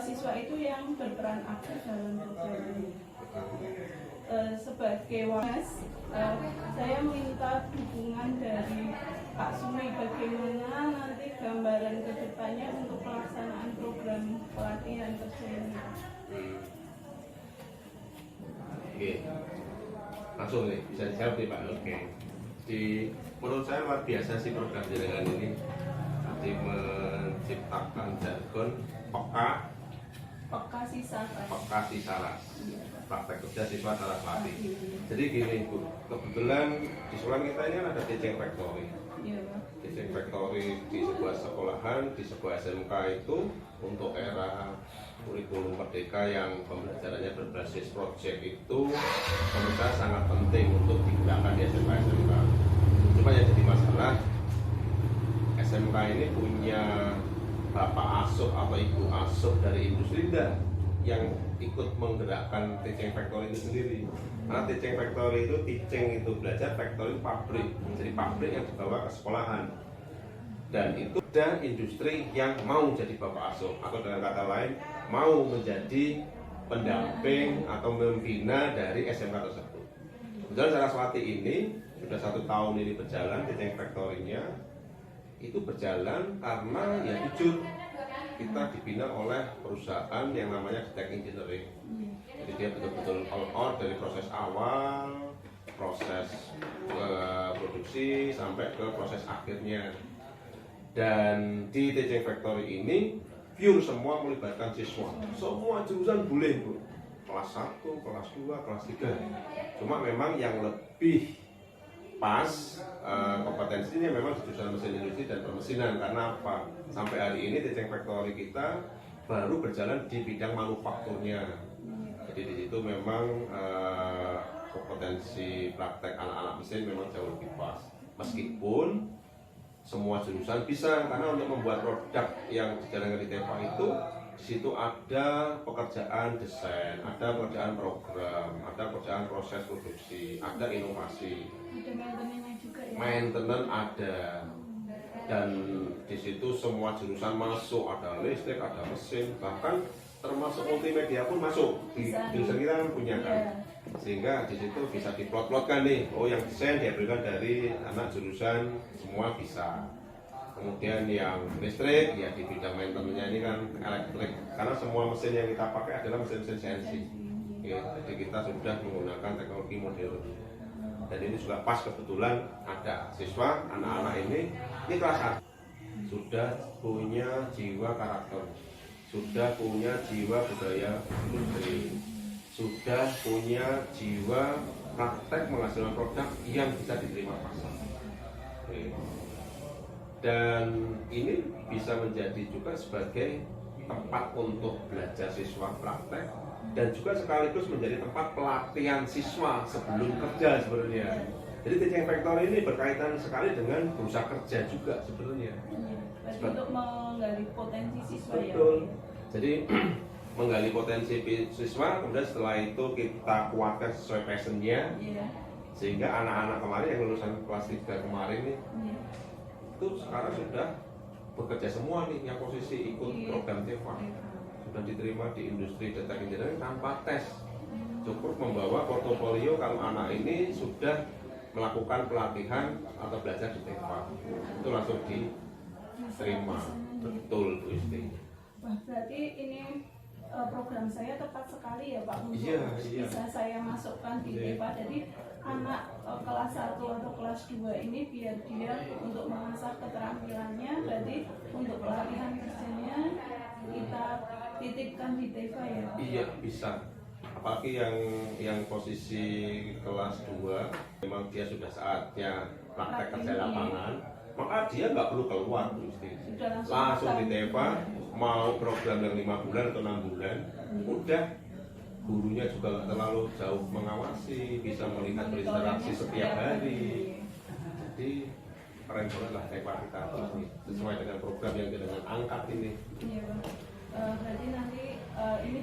siswa itu yang berperan aktif dalam program ini. Sebagai waras, saya minta dukungan dari Pak Sumi bagaimana nanti gambaran kedepannya untuk pelaksanaan program pelatihan kerja ini. Oke, langsung nih bisa dijawab nih Pak. Oke, menurut saya luar biasa sih program jaringan ini. Nanti menciptakan jargon peka sisaras, praktek kerja siswa secara pelatih. Jadi gini Bu, kebetulan di sekolah kita ini ada teaching factory. Teaching factory di sebuah sekolahan, di sebuah SMK itu untuk era kurikulum merdeka yang pembelajarannya berbasis project itu menurut saya sangat penting untuk digunakan di SMK. Cuma yang jadi masalah, SMK ini punya bapak asuh atau ibu asuh dari industri enggak yang ikut menggerakkan teaching factory itu sendiri. Karena teaching factory itu belajar, factory pabrik, jadi pabrik yang dibawa ke sekolahan. Dan itu ada industri yang mau jadi bapak asuh, atau dengan kata lain mau menjadi pendamping atau membina dari SMK tersebut. Kemudian Saraswati ini sudah 1 tahun ini berjalan, teaching factory-nya itu berjalan karena ya jujur kita dibina oleh perusahaan yang namanya Tech Engineering. Jadi dia betul-betul all out dari proses awal, proses produksi sampai ke proses akhirnya. Dan di teaching factory ini pure semua melibatkan siswa. Semua jurusan boleh Bu. Kelas 1, kelas 2, kelas 3. Cuma memang yang lebih pas kompetensinya memang di jurusan mesin industri dan permesinan. Karena apa? Sampai hari ini Teceng Factory kita baru berjalan di bidang manufakturnya. Jadi di situ memang kompetensi praktek anak-anak mesin memang jauh lebih pas. Meskipun semua jurusan bisa, karena untuk membuat produk yang dijalankan di TEPA itu di situ ada pekerjaan desain, ada pekerjaan program, ada pekerjaan proses produksi, ada inovasi, Ada maintenance juga ya. maintenance ada, dan di situ semua jurusan masuk, ada listrik, ada mesin, bahkan termasuk multimedia pun masuk di jurusan kita kan punya kan. Iya. Sehingga di situ bisa diplot-plotkan nih, oh yang desain diambilkan dari anak jurusan semua bisa. Kemudian yang listrik ya di bidang maintenance ini kan elektrik, karena semua mesin yang kita pakai adalah mesin-mesin CNC. Oke, jadi kita sudah menggunakan teknologi modern. Dan ini juga pas kebetulan ada siswa anak-anak ini kelas 1 sudah punya jiwa karakter, sudah punya jiwa budaya industri, sudah punya jiwa praktek menghasilkan produk yang bisa diterima pasar. Oke. Dan ini bisa menjadi juga sebagai tempat untuk belajar siswa praktek dan juga sekaligus menjadi tempat pelatihan siswa sebelum kerja sebenarnya. Jadi Teceng Factory ini berkaitan sekali dengan berusaha kerja juga sebenarnya. Berarti untuk menggali potensi siswa ya. Betul. Jadi menggali potensi siswa, kemudian setelah itu kita kuatkan sesuai passionnya, sehingga anak-anak kemarin yang lulusan kelas 3 kemarin nih itu sekarang sudah bekerja semua nih, yang posisi ikut program TEPA sudah diterima di industri data engineering tanpa tes. Cukup membawa portofolio kalau anak ini sudah melakukan pelatihan atau belajar di TEPA, itu langsung diterima. Betul Bu Isti. Wah, berarti ini program saya tepat sekali ya Pak untuk bisa saya masukkan di TEPA. Jadi anak kelas 1 atau kelas 2 ini biar dia untuk mengasah keterampilannya, berarti untuk pelatihan kerjanya kita titipkan di TEPA ya Pak? Iya bisa. Apalagi yang posisi kelas 2 memang dia sudah saatnya praktek kerja lapangan, maka dia nggak perlu keluar langsung di TEPA. Mau program yang 5 bulan atau 6 bulan, udah gurunya juga nggak terlalu jauh mengawasi, bisa melihat berinteraksi setiap hari. Jadi keren banget lah TEPA kita sesuai dengan program yang kita angkat ini. Iya Bang. Berarti nanti ini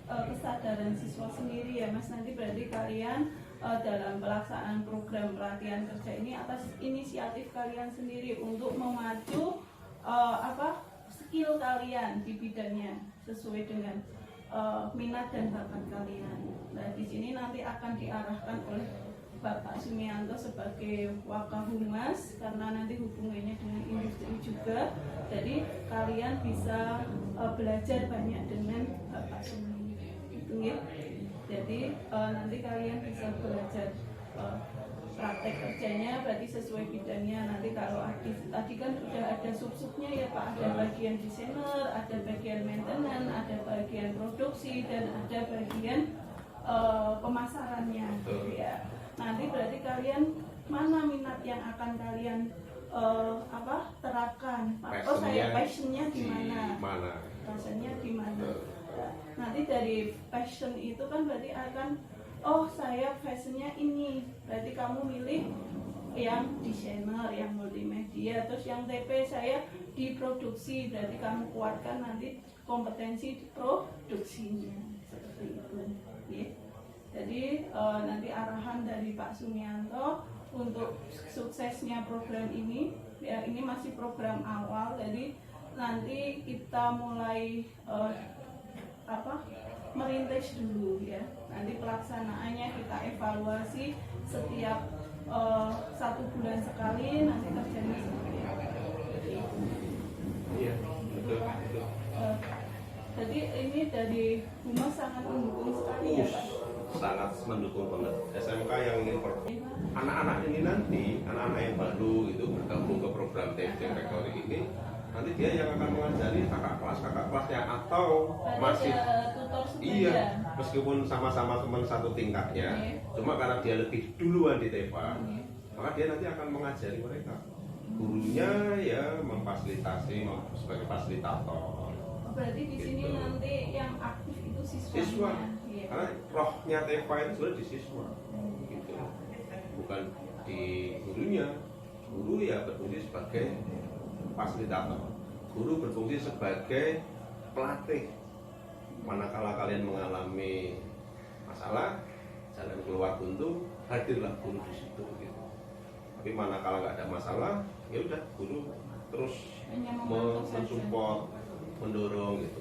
kesadaran siswa sendiri ya Mas, nanti berarti kalian dalam pelaksanaan program pelatihan kerja ini atas inisiatif kalian sendiri untuk memacu skill kalian di bidangnya sesuai dengan minat dan bakat kalian. Nah di sini nanti akan diarahkan oleh Bapak Sumianto sebagai Wakahumas, karena nanti hubungannya dengan industri juga. Jadi kalian bisa belajar banyak dengan Bapak Sumi. Ya. Jadi nanti kalian bisa belajar praktek kerjanya berarti sesuai bidangnya. Nanti kalau tadi kan sudah ada sub-subnya ya Pak, ada bagian desainer, ada bagian maintenance, ada bagian produksi, dan ada bagian pemasarannya ya. Nanti berarti kalian mana minat yang akan kalian terapkan? Passionnya di mana? Passionnya di mana? Nanti dari passion itu kan berarti akan saya fashionnya ini, berarti kamu milih yang desainer, yang multimedia, terus yang TP saya di produksi, berarti kamu kuatkan nanti kompetensi di produksinya, seperti itu ya. Jadi nanti arahan dari Pak Sumianto untuk suksesnya program ini ya, ini masih program awal, jadi nanti kita mulai merintis dulu ya. Nanti pelaksanaannya kita evaluasi setiap 1 bulan sekali, nanti kerjanya seperti apa. Iya, betul. Jadi ini dari Humas sangat mendukung sekali ya Pak. Sangat mendukung banget. SMK yang ingin anak-anak ini nanti, anak-anak yang baru itu bergabung ke program Teceng Factory ini, nanti dia yang akan mengajari kakak kelasnya atau masih tutor sebaya. Iya, meskipun sama-sama teman satu tingkatnya, cuma karena dia lebih duluan di TEPA, maka dia nanti akan mengajari mereka. Gurunya ya memfasilitasi sebagai fasilitator. Berarti di sini Gitu. nanti yang aktif itu Siswa, siswanya. Iya. karena rohnya TEPA itu sebenarnya di siswa, gitu. Bukan di gurunya. Guru ya berfungsi sebagai fasilitator. Guru berfungsi sebagai pelatih. Manakala kalian mengalami masalah, jalan keluar buntu, hadirlah guru di situ. Gitu. Tapi manakala nggak ada masalah, ya udah guru terus Hanya membantu saja. mensupport, mendorong gitu.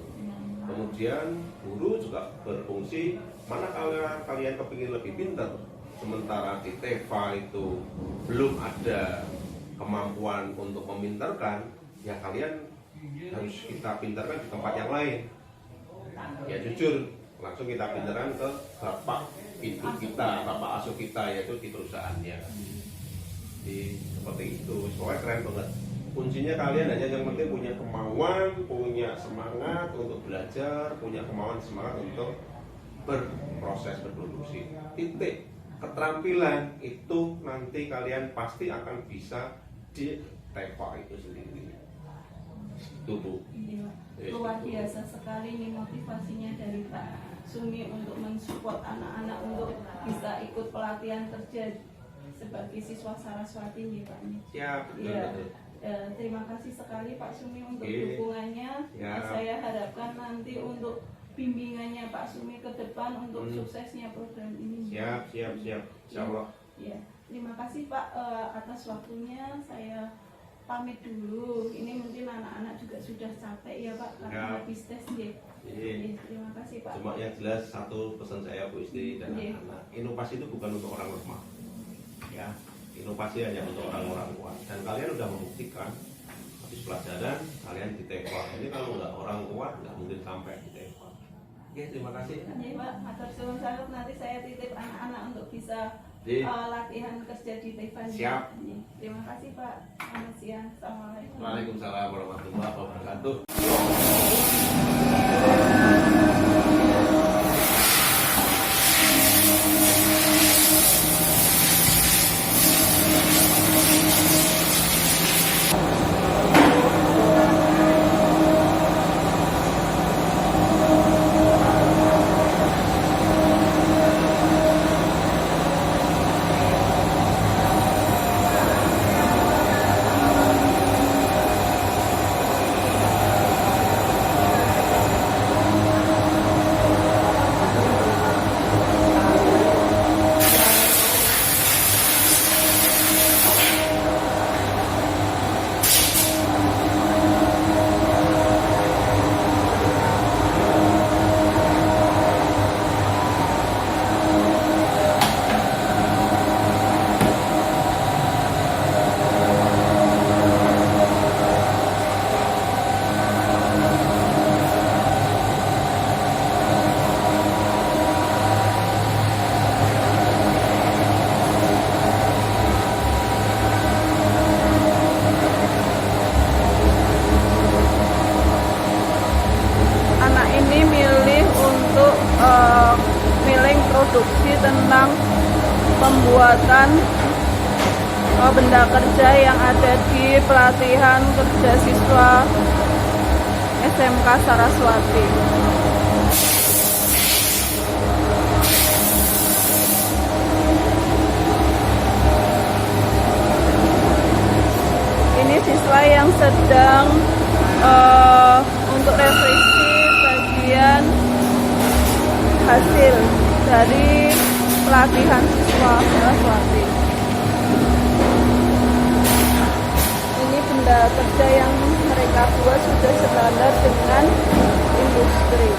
Kemudian guru juga berfungsi manakala kalian kepingin lebih pintar, sementara di TEPA itu belum ada kemampuan untuk memintarkan, ya kalian harus kita pintarkan di tempat yang lain. Ya jujur, langsung kita pintarkan ke bapak ibu kita, bapak asuh kita, yaitu di perusahaannya. Jadi seperti itu, soalnya keren banget. Kuncinya kalian hanya yang penting punya kemauan, punya semangat untuk belajar, punya kemauan semangat untuk berproses berproduksi. Titik. Keterampilan itu nanti kalian pasti akan bisa di TEPA itu sendiri. Itu Bu. Iya. Luar biasa sekali nih motivasinya dari Pak Sumi untuk mensupport anak-anak untuk bisa ikut pelatihan kerja sebagai siswa Saraswati nih Pak. Siap, betul, Iya. betul. Terima kasih sekali Pak Sumi untuk Oke. dukungannya. Ya. Saya harapkan nanti untuk bimbingannya Pak Sumi ke depan untuk suksesnya program ini. Siap. Insya Allah. Ya, terima kasih Pak atas waktunya. Saya pamit dulu. Ini mungkin anak-anak juga sudah capek ya Pak karena Ya. habis tes ya. Iya. Terima kasih Pak. Cuma yang jelas satu pesan saya Bu Isti dan Iya. anak-anak, inovasi itu bukan untuk orang lemah. Ya, inovasi hanya untuk orang-orang kuat. Dan kalian udah membuktikan habis pelajaran kalian di TEPA. Ini kalau nggak orang kuat nggak mungkin sampai di TEPA. Oke, terima kasih. Ya Pak, matur suwun sangat. Nanti saya titip anak-anak untuk bisa Iya. latihan kerja di Tevan. Siap. Terima kasih Pak. Selamat siang. Assalamualaikum. Waalaikumsalam warahmatullahi wabarakatuh. Anak ini milih untuk milih produksi tentang pembuatan benda kerja yang ada di pelatihan kerja siswa SMK Saraswati. Ini siswa yang sedang untuk revisi bagian hasil dari pelatihan siswa Saraswati. Ini benda kerja yang mereka buat sudah standar dengan industri.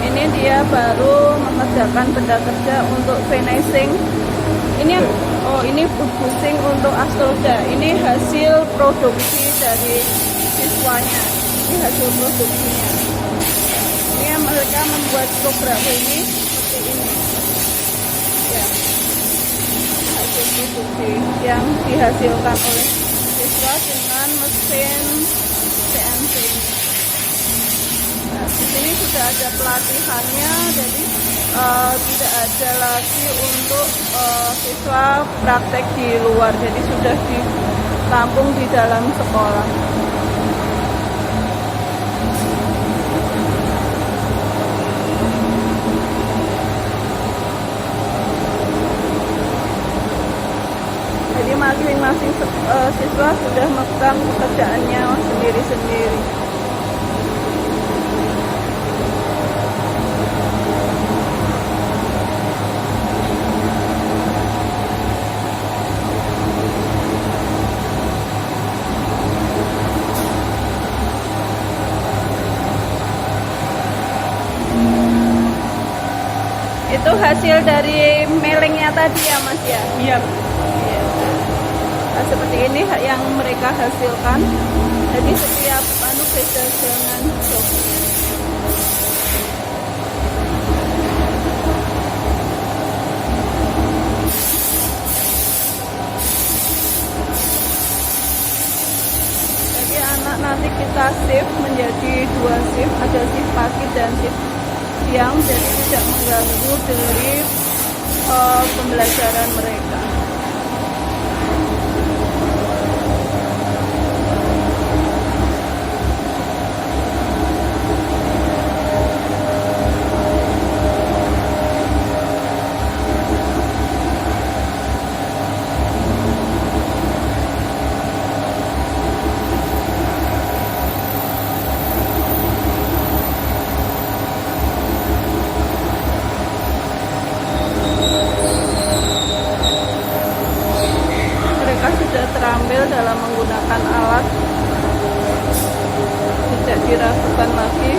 Ini dia baru mengerjakan benda kerja untuk finishing. Ini busing untuk Astroda. Ini hasil produksi dari siswanya. Ini hasil produksinya. Ini mereka membuat program ini seperti ini. hasil produksi yang dihasilkan oleh siswa dengan mesin CNC ini. Nah, di sini sudah ada pelatihannya, jadi tidak ada lagi untuk siswa praktek di luar, jadi sudah ditampung di dalam sekolah. Jadi masing-masing siswa sudah memegang pekerjaannya sendiri-sendiri. Itu hasil dari melengnya tadi ya Mas ya? Iya. Nah, seperti ini yang mereka hasilkan. Jadi setiap beda dengan joknya. Jadi anak nanti kita shift menjadi 2 shift, ada shift pagi dan shift siang, jadi tidak mengganggu dari pembelajaran mereka. Terampil dalam menggunakan alat, tidak diragukan lagi.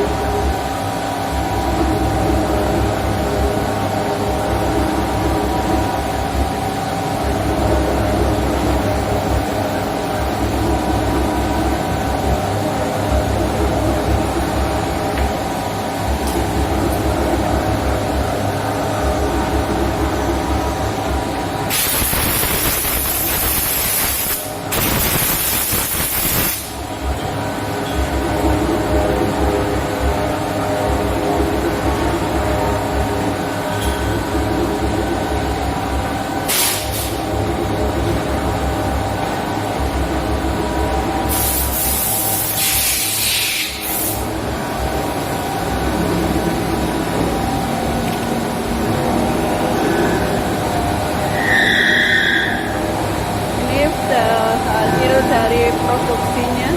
Hasil dari produksinya,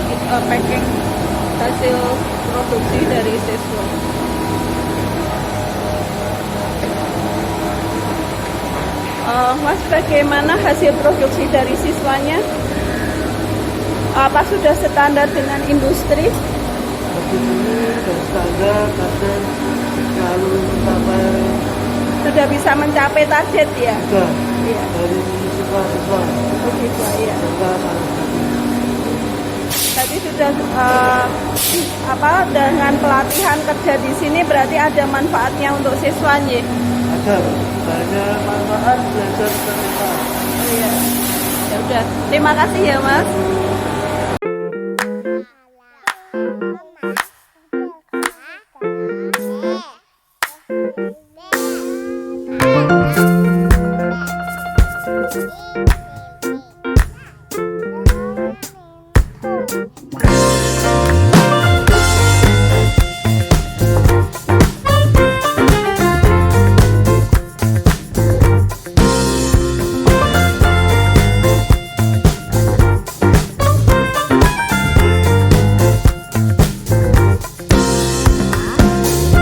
packing hasil produksi dari siswa. Mas, bagaimana hasil produksi dari siswanya? Apa sudah standar dengan industri? Ini sudah standar, kadang selalu mencapai. Sudah bisa mencapai target ya? Sudah. Iya. Dari siswa-siswa. Oh gitu ya. Tadi sudah dengan pelatihan kerja di sini berarti ada manfaatnya untuk siswanya. Ada banyak manfaat belajar ternyata. Oh iya. Ya udah. Terima kasih ya Mas.